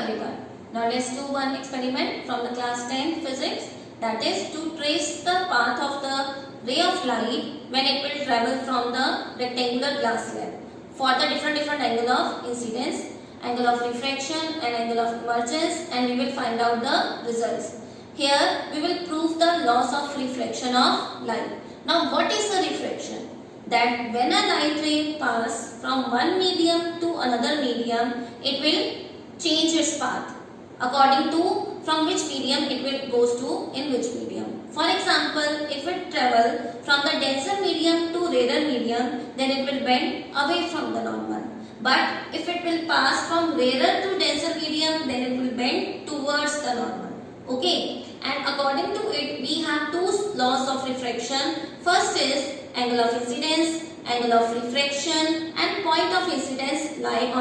everyone. Now let's do one experiment from the class 10 physics, that is to trace the path of the ray of light when it will travel from the rectangular glass slab for the different angle of incidence, angle of refraction and angle of emergence, and we will find out the results. Here we will prove the laws of refraction of light. Now what is the refraction? That when a light ray passes from one medium to another medium, it will change its path according to from which medium it will goes to in which medium. For example, if it travel from the denser medium to rarer medium, then it will bend away from the normal. But if it will pass from rarer to denser medium, then it will bend towards the normal. Okay, and according to it, we have two laws of refraction. First is angle of incidence, angle of refraction, and point of incidence lie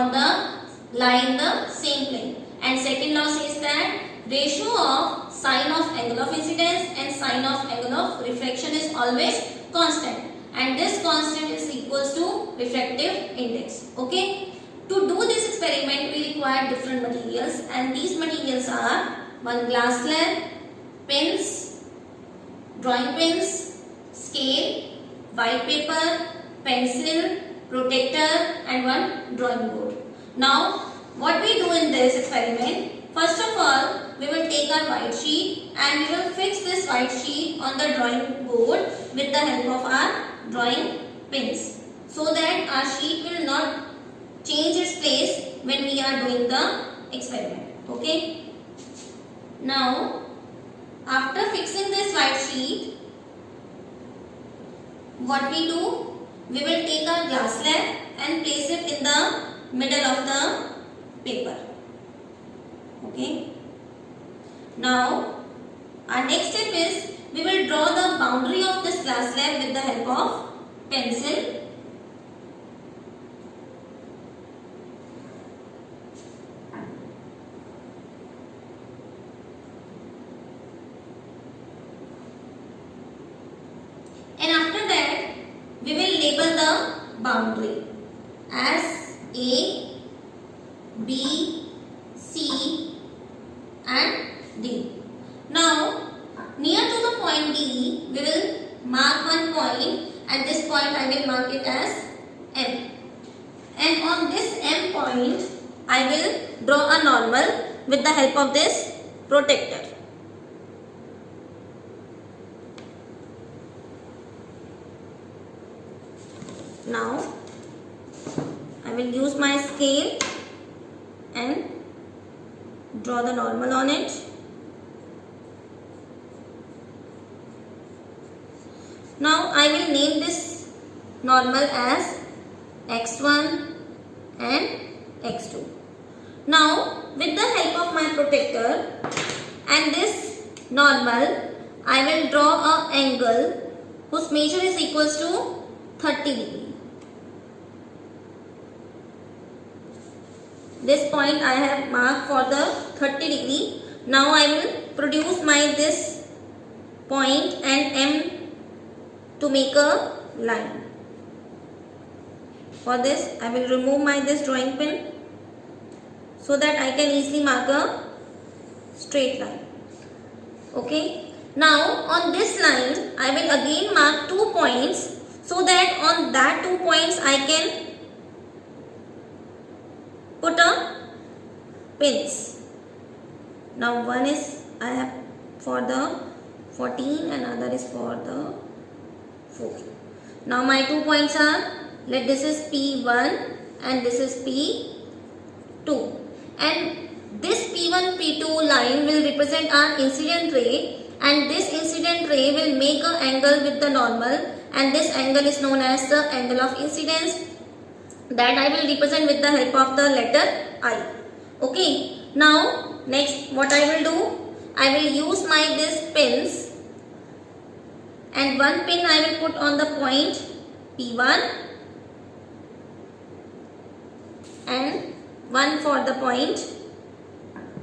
in the same plane. And second law says that ratio of sine of angle of incidence and sine of angle of refraction is always constant, and this constant is equals to refractive index. Okay, to do this experiment we require different materials, and these materials are one glass slab, pens, drawing pens, scale, white paper, pencil, protector, and one drawing board. Now what we do in this experiment, first of all we will take our white sheet and we will fix this white sheet on the drawing board with the help of our drawing pins, so that our sheet will not change its place when we are doing the experiment. Okay. Now after fixing this white sheet, what we do, we will take our glass slab and place it in the middle of the paper. Okay. Now our next step is we will draw the boundary of this glass slab with the help of pencil. And after that we will label the boundary as A, B, C and D. Now near to the point D we will mark one point, and this point I will mark it as M. And on this M point I will draw a normal with the help of this protector. Now I will use my scale and draw the normal on it. Now I will name this normal as x1 and x2. Now with the help of my protector and this normal, I will draw an angle whose measure is equals to 30 degree. This point I have marked for the 30 degree. Now I will produce my this point and M to make a line. For this I will remove my this drawing pin so that I can easily mark a straight line. Okay. Now on this line I will again mark 2 points, so that on that 2 points I can put a pins. Now one is I have for the 14 and other is for the 4. Now my 2 points are, let this is P1 and this is P2, and this P1 P2 line will represent our incident ray, and this incident ray will make an angle with the normal, and this angle is known as the angle of incidence, that I will represent with the help of the letter I. Okay. Now next what I will do, I will use my this pins, and one pin I will put on the point P1 and one for the point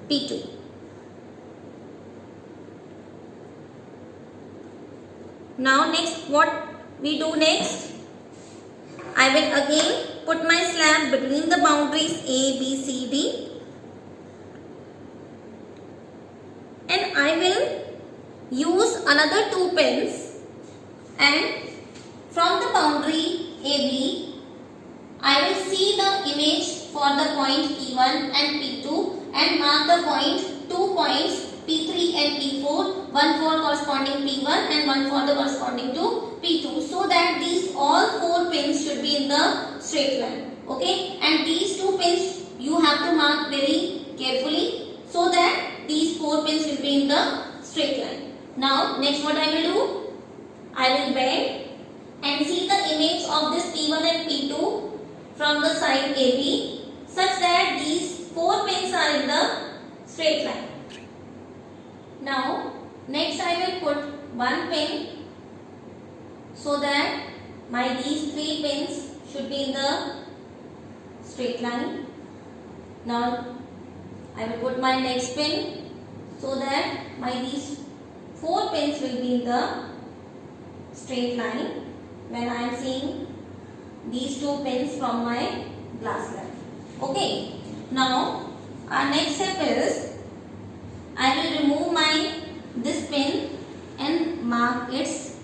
P2. Now next what we do next, I will again put my slab between the boundaries A, B, C, D I will use another 2 pins, and from the boundary AB I will see the image for the point P1 and P2 and mark the point 2 points P3 and P4, one for corresponding P1 and one for the corresponding to P2, so that these all 4 pins should be in the straight line. Okay, and these 2 pins you have to mark very carefully so that these 4 pins will be in the straight line. Now next what I will do, I will bend and see the image of this P1 and P2 from the side AB such that these 4 pins are in the straight line. Now next I will put one pin so that these 3 pins should be in the straight line. Now I will put my next pin so that these 4 pins will be in the straight line when I am seeing these 2 pins from my glass slab. Okay. Now our next step is I will remove this pin and mark its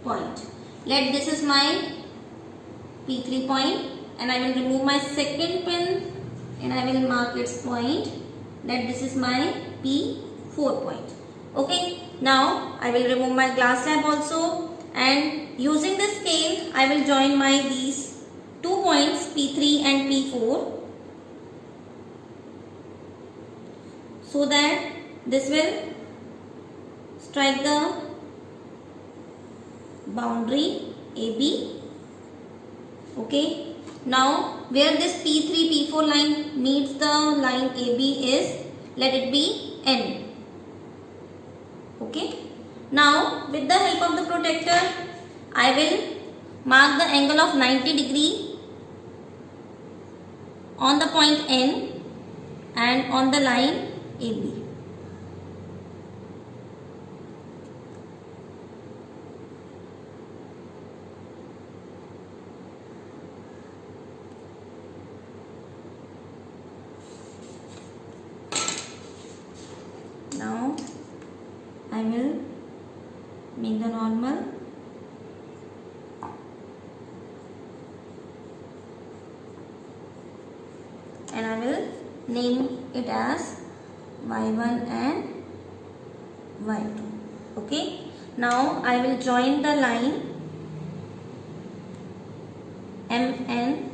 point. This is my P3 point, and I will remove my second pin and I will mark its point. This is my P4 point. Okay. Now I will remove my glass slab also, and using the scale I will join these 2 points P3 and P4 so that this will strike the boundary AB. Okay. Now where this P3 P4 line meets the line AB is, let it be N. Okay. Now with the help of the protractor I will mark the angle of 90 degree on the point N and on the line AB. Now I will make the normal. And I will name it as Y1 and Y2. Okay. Now I will join the line MNN.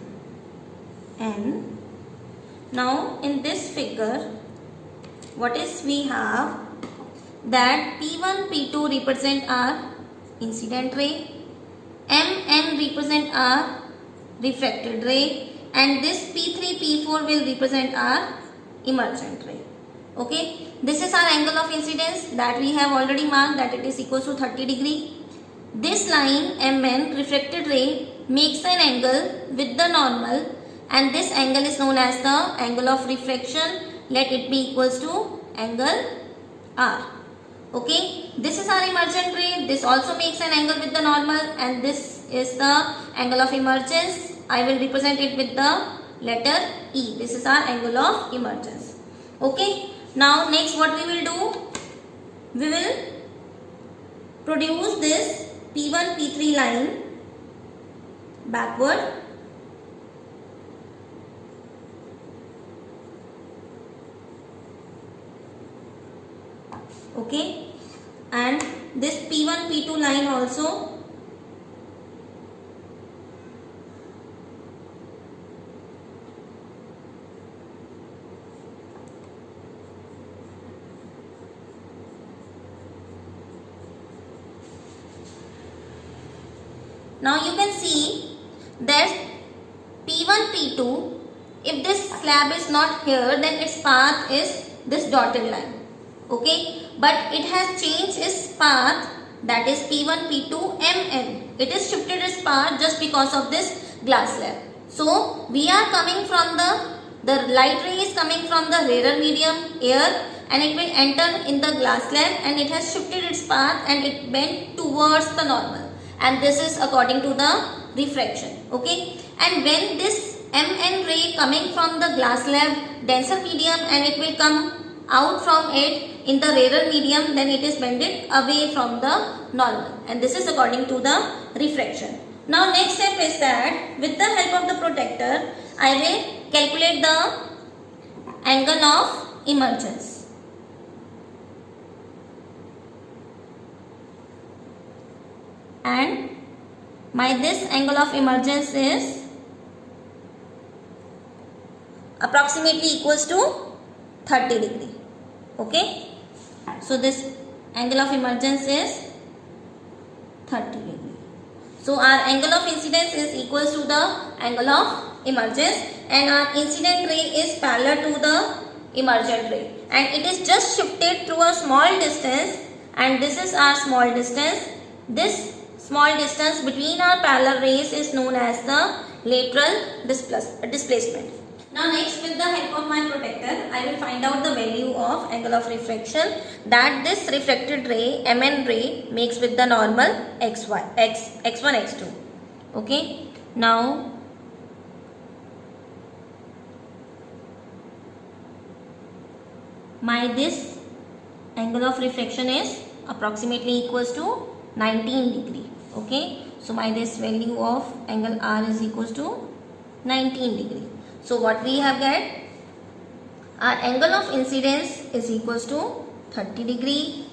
Now in this figure, what is we have that P1 P2 represent our incident ray, MN represent our refracted ray, and this P3 P4 will represent our emergent ray. Okay, this is our angle of incidence that we have already marked, that it is equal to 30 degree. This line MN refracted ray makes an angle with the normal, and this angle is known as the angle of refraction. Let it be equals to angle R. Okay, this is our emergent ray. This also makes an angle with the normal, and this is the angle of emergence. I will represent it with the letter E. This is our angle of emergence. Okay. Now next what we will do? We will produce this P1 P3 line backward. Okay, and this P1 P2 line also. Now you can see that P1 P2, if this slab is not here, then its path is this dotted line. Okay, but it has changed its path, that is P1 P2 MN. It is shifted its path just because of this glass slab. So we are coming from the light ray is coming from the rarer medium air, and it will enter in the glass slab, and it has shifted its path and it bent towards the normal, and this is according to the refraction. Okay, and when this MN ray coming from the glass slab denser medium, and it will come out from it in the rarer medium, then it is bended away from the normal, and this is according to the refraction. Now next step is that with the help of the protector, I will calculate the angle of emergence. And this angle of emergence is approximately equals to 30 degree. Okay, so this angle of emergence is 30 degree. So our angle of incidence is equals to the angle of emergence, and our incident ray is parallel to the emergent ray, and it is just shifted through a small distance, and this is our small distance. This small distance between our parallel rays is known as the lateral displacement. Now next, with the help of my protector, I will find out the value of angle of refraction that this refracted ray, MN ray, makes with the normal x1, x2. Okay. Now this angle of refraction is approximately equals to 19 degree. Okay. So this value of angle R is equals to 19 degree. So what we have got, our angle of incidence is equals to 30 degree,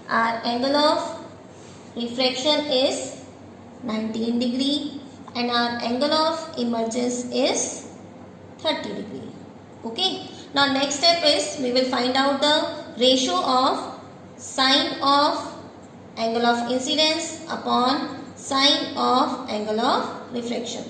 our angle of refraction is 19 degree, and our angle of emergence is 30 degree. Okay. Now next step is we will find out the ratio of sine of angle of incidence upon sine of angle of refraction,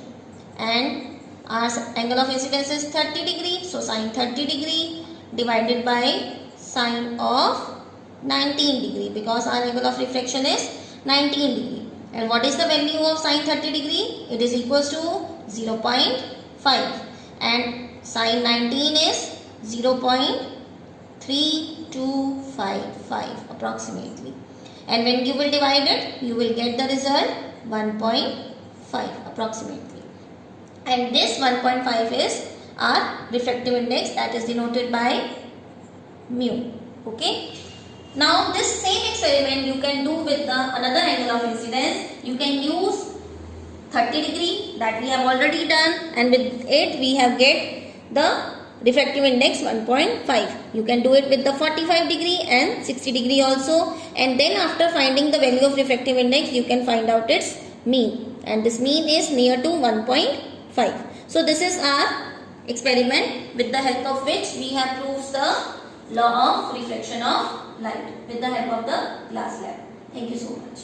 and our angle of incidence is 30 degree, so sine 30 degree divided by sine of 19 degree, because our angle of refraction is 19 degree. And what is the value of sine 30 degree? It is equals to 0.5, and sine 19 is 0.3255 approximately. And when you will divide it, you will get the result 1.5 approximately. And this 1.5 is our refractive index, that is denoted by mu. Okay. Now this same experiment you can do with the another angle of incidence. You can use 30 degree that we have already done, and with it we have get the refractive index 1.5. You can do it with the 45 degree and 60 degree also, and then after finding the value of refractive index, you can find out its mean, and this mean is near to 1.5. So this is our experiment with the help of which we have proved the law of reflection of light with the help of the glass slab. Thank you so much.